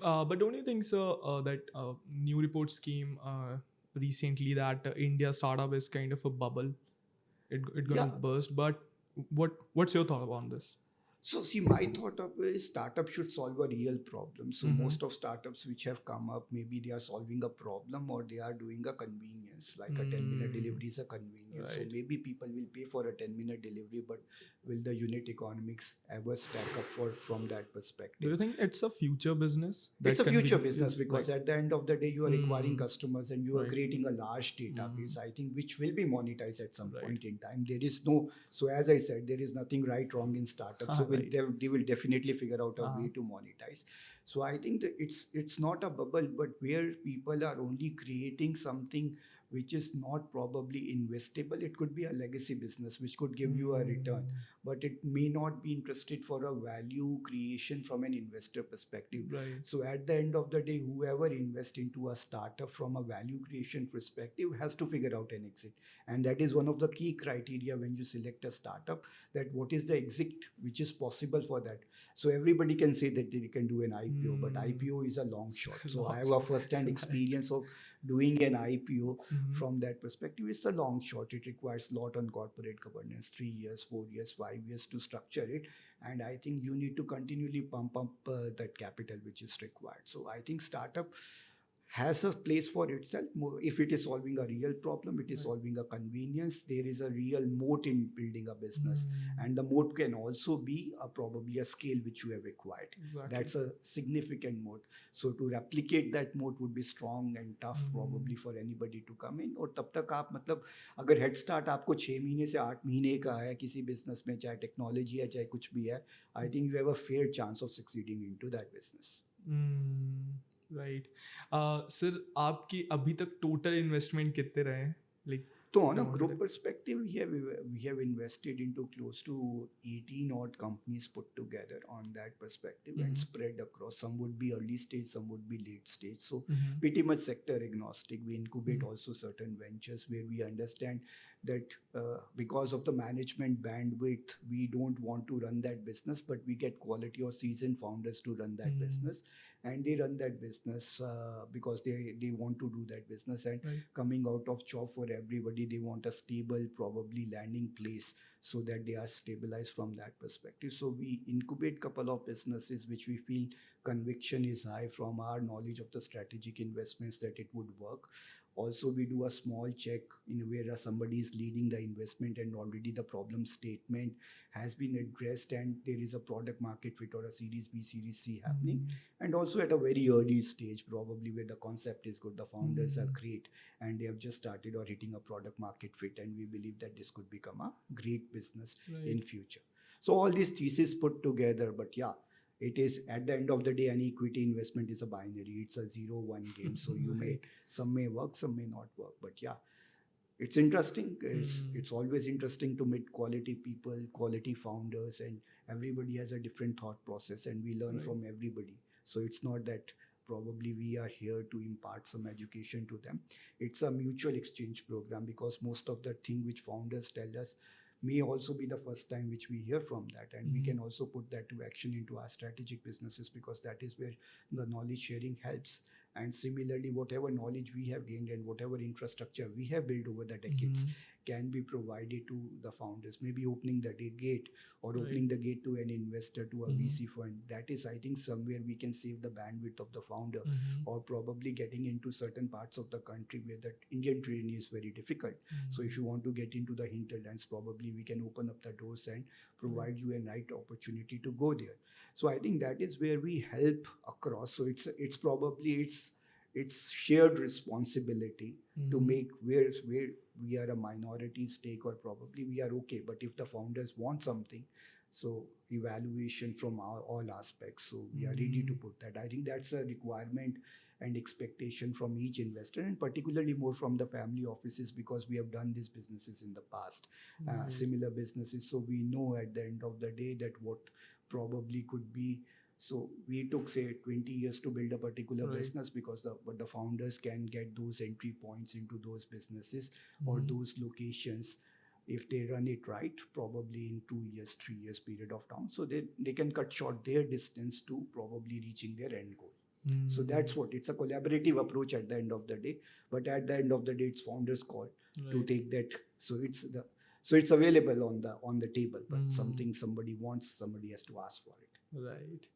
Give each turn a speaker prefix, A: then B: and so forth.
A: But don't you think, sir, that new reports came recently that India startup is kind of a bubble? It gonna
B: Yeah.
A: burst. But what's your thought on this?
B: So see, my thought of is startup should solve a real problem. So
A: Mm-hmm.
B: most of startups which have come up, maybe they are solving a problem or they are doing a convenience, like a 10-minute
A: Mm,
B: delivery is a convenience. So
A: right.
B: maybe people will pay for a 10-minute delivery, but will the unit economics ever stack up for from that
A: Do
B: perspective?
A: you think it's a future business
B: It's
A: that
B: a future
A: convenience,
B: business
A: like?
B: because at the end of the day you are acquiring
A: Mm,
B: customers and you are
A: right.
B: creating a large
A: Mm,
B: database, I think, which will be monetized at some
A: right.
B: point in time. There is no, so as I said, there is nothing right wrong in startups, so
A: Right.
B: they will definitely figure out a
A: Uh,
B: way to monetize. So I think that it's not a bubble, but where people are only creating something which is not probably investable. It could be a legacy business which could give you a return,
A: mm,
B: but it may not be interested for a value creation from an investor perspective.
A: right.
B: So at the end of the day, whoever invests into a startup from a value creation perspective has to figure out an exit. And that is one of the key criteria when you select a startup, that what is the exit which is possible for that. So everybody can say that they can do an IPO, but
A: Mm,
B: IPO is a long shot. So I have
A: lost.
B: a first-hand
A: Right.
B: experience of doing an IPO.
A: Mm-hmm.
B: From that perspective, it's a long shot. It requires a lot on corporate governance, 3 years, 4 years, 5 years to structure it. And I think you need to continually pump up that capital which is required. So I think startup has a place for itself. If it is solving a real problem, it is
A: Right.
B: solving a convenience, there is a real moat in building a business.
A: Mm,
B: And the moat can also be probably a scale which you have acquired.
A: exactly.
B: That's a significant moat. So to replicate that moat would be strong and tough
A: Mm,
B: probably for anybody to come in. और तब तक आप मतलब अगर head start आपको 6 महीने से 8 महीने का है किसी बिजनेस में, चाहे टेक्नोलॉजी है चाहे कुछ भी है, I think you have a fair chance of succeeding into that business.
A: Right. Sir, आपकी अभी तक टोटल इन्वेस्टमेंट कितने रहे हैं, like?
B: So on a group perspective, we have invested into close to 18 odd companies put together on that perspective and spread across. Some would be early stage, some would be late stage. So pretty much sector agnostic. We incubate also certain ventures where we understand that because of the management bandwidth, we don't want to run that business, but we get quality or seasoned founders to run that business, and they run that business because they want to do that business. And
A: Right.
B: coming out of job for everybody, they want a stable probably landing place so that they are stabilized from that perspective. So we incubate couple of businesses which we feel conviction is high from our knowledge of the strategic investments that it would work. Also we do a small check in where somebody is leading the investment and already the problem statement has been addressed and there is a product market fit or a series B, series C happening. And also at a very early stage probably where the concept is good, the founders are great, and they have just started or hitting a product market fit, and we believe that this could become a great business
A: Right.
B: in future. So all these theses put together, but yeah, it is at the end of the day an equity investment is a binary, it's a 0-1 game. So you may,
A: Right.
B: some may work, some may not work, but yeah, it's interesting.
A: Hmm.
B: It's always interesting to meet quality people, quality founders, and everybody has a different thought process and we learn
A: Right.
B: from everybody. So it's not that probably we are here to impart some education to them. It's a mutual exchange program because most of the thing which founders tell us may also be the first time which we hear from that, and we can also put that to action into our strategic businesses because that is where the knowledge sharing helps. And similarly, whatever knowledge we have gained and whatever infrastructure we have built over the decades can be provided to the founders, maybe opening the gate or
A: Right.
B: opening the gate to an investor, to a VC fund. That is, I think, somewhere we can save the bandwidth of the founder, or probably getting into certain parts of the country where the Indian terrain is very difficult. So if you want to get into the hinterlands, probably we can open up the doors and provide you a right opportunity to go there. So I think that is where we help across. So it's probably it's shared responsibility to make where we are a minority stake or probably we are okay, but if the founders want something, so evaluation from all aspects, so we are ready to put that. I think that's a requirement and expectation from each investor, and particularly more from the family offices because we have done these businesses in the past,
A: Right.
B: similar businesses, so we know at the end of the day that what probably could be. So we took say 20 years to build a particular
A: Right.
B: business because but the founders can get those entry points into those businesses or those locations if they run it right, probably in 2 years, 3 years period of time. So they can cut short their distance to probably reaching their end goal. So that's what, it's a collaborative approach at the end of the day. But at the end of the day, it's founders' call to take that. So it's available on the table, but something somebody wants, somebody has to ask for it.
A: Right.